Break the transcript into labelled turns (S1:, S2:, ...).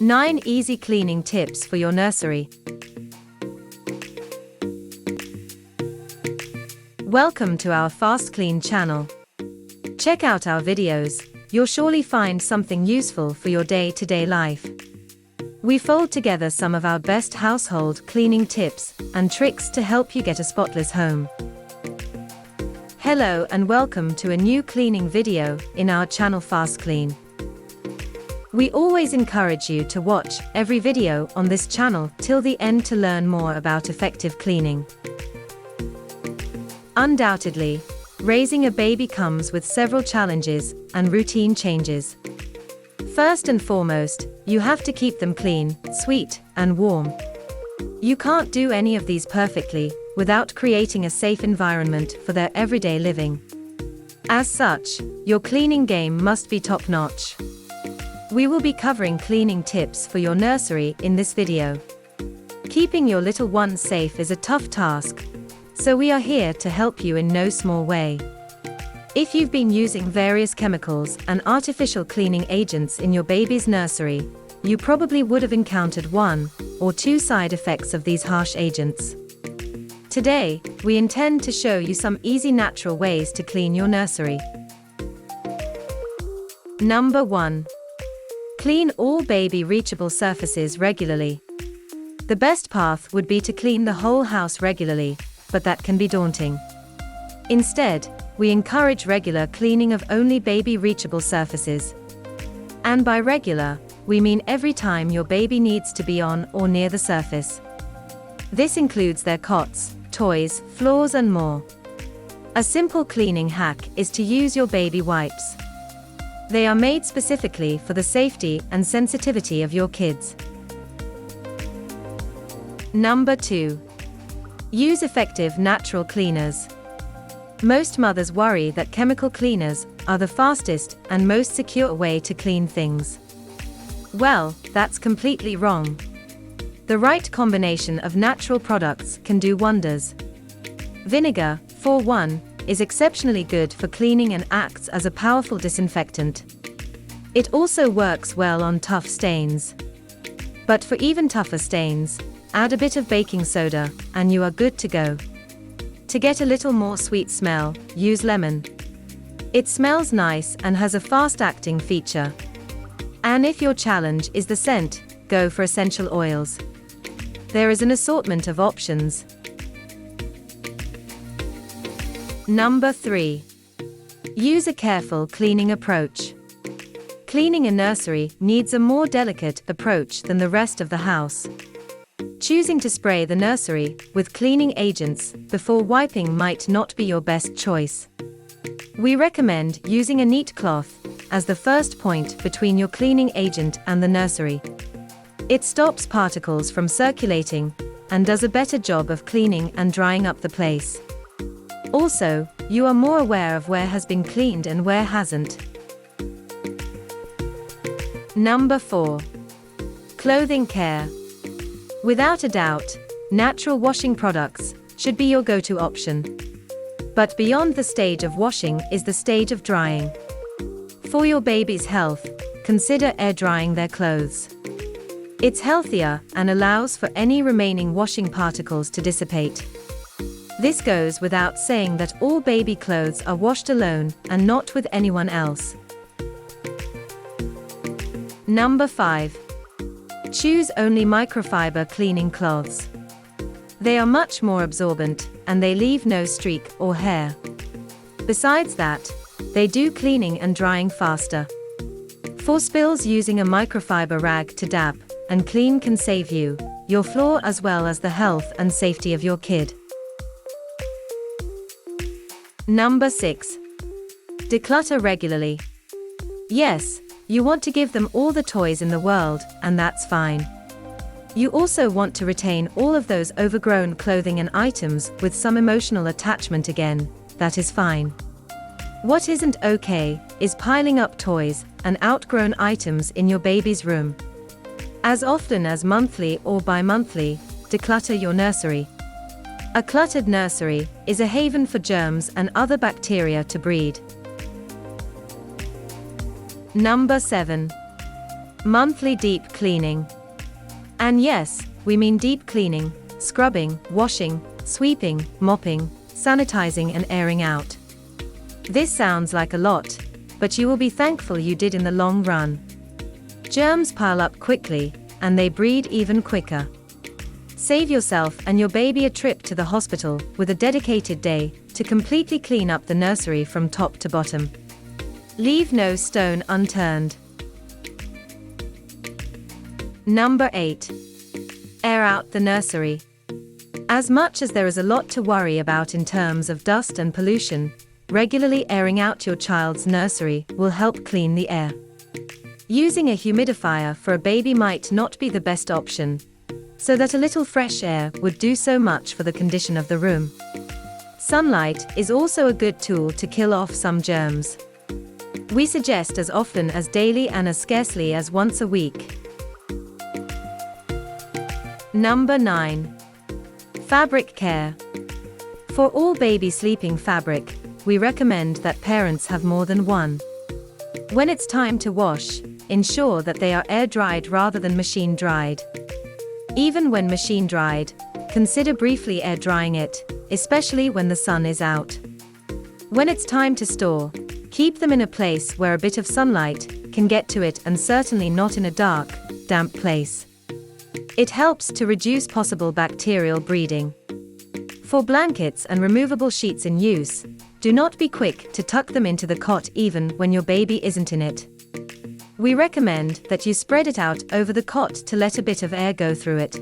S1: 9 easy cleaning tips for your nursery. Welcome to our FastKlean channel. Check out our videos, you'll surely find something useful for your day-to-day life. We fold together some of our best household cleaning tips and tricks to help you get a spotless home. Hello and welcome to a new cleaning video in our channel FastKlean. We always encourage you to watch every video on this channel till the end to learn more about effective cleaning. Undoubtedly, raising a baby comes with several challenges and routine changes. First and foremost, you have to keep them clean, sweet, and warm. You can't do any of these perfectly without creating a safe environment for their everyday living. As such, your cleaning game must be top-notch. We will be covering cleaning tips for your nursery in this video. Keeping your little ones safe is a tough task, so we are here to help you in no small way. If you've been using various chemicals and artificial cleaning agents in your baby's nursery, you probably would have encountered one or two side effects of these harsh agents. Today, we intend to show you some easy natural ways to clean your nursery. Number 1. Clean all baby reachable surfaces regularly. The best path would be to clean the whole house regularly, but that can be daunting. Instead, we encourage regular cleaning of only baby reachable surfaces. And by regular, we mean every time your baby needs to be on or near the surface. This includes their cots, toys, floors and more. A simple cleaning hack is to use your baby wipes. They are made specifically for the safety and sensitivity of your kids. Number 2. Use effective natural cleaners. Most mothers worry that chemical cleaners are the fastest and most secure way to clean things. Well, that's completely wrong. The right combination of natural products can do wonders. Vinegar, for one, is exceptionally good for cleaning and acts as a powerful disinfectant. It also works well on tough stains. But for even tougher stains, add a bit of baking soda, and you are good to go. To get a little more sweet smell, use lemon. It smells nice and has a fast-acting feature. And if your challenge is the scent, go for essential oils. There is an assortment of options. Number 3. Use a careful cleaning approach. Cleaning a nursery needs a more delicate approach than the rest of the house. Choosing to spray the nursery with cleaning agents before wiping might not be your best choice. We recommend using a neat cloth as the first point between your cleaning agent and the nursery. It stops particles from circulating and does a better job of cleaning and drying up the place. Also, you are more aware of where has been cleaned and where hasn't. Number 4. Clothing care. Without a doubt, natural washing products should be your go-to option. But beyond the stage of washing is the stage of drying. For your baby's health, consider air drying their clothes. It's healthier and allows for any remaining washing particles to dissipate. This goes without saying that all baby clothes are washed alone and not with anyone else. Number 5. Choose only microfiber cleaning cloths. They are much more absorbent and they leave no streak or hair. Besides that, they do cleaning and drying faster. For spills, using a microfiber rag to dab and clean can save you, your floor as well as the health and safety of your kid. Number 6. Declutter regularly. Yes, you want to give them all the toys in the world, and that's fine. You also want to retain all of those overgrown clothing and items with some emotional attachment again, that is fine. What isn't okay is piling up toys and outgrown items in your baby's room. As often as monthly or bi-monthly, declutter your nursery. A cluttered nursery is a haven for germs and other bacteria to breed. Number 7. Monthly deep cleaning. And yes, we mean deep cleaning, scrubbing, washing, sweeping, mopping, sanitizing and airing out. This sounds like a lot, but you will be thankful you did in the long run. Germs pile up quickly, and they breed even quicker. Save yourself and your baby a trip to the hospital with a dedicated day to completely clean up the nursery from top to bottom. Leave no stone unturned. Number 8. Air out the nursery. As much as there is a lot to worry about in terms of dust and pollution, regularly airing out your child's nursery will help clean the air. Using a humidifier for a baby might not be the best option, so that a little fresh air would do so much for the condition of the room. Sunlight is also a good tool to kill off some germs. We suggest as often as daily and as scarcely as once a week. Number 9. Fabric care. For all baby sleeping fabric, we recommend that parents have more than one. When it's time to wash, ensure that they are air-dried rather than machine-dried. Even when machine-dried, consider briefly air-drying it, especially when the sun is out. When it's time to store, keep them in a place where a bit of sunlight can get to it and certainly not in a dark, damp place. It helps to reduce possible bacterial breeding. For blankets and removable sheets in use, do not be quick to tuck them into the cot even when your baby isn't in it. We recommend that you spread it out over the cot to let a bit of air go through it.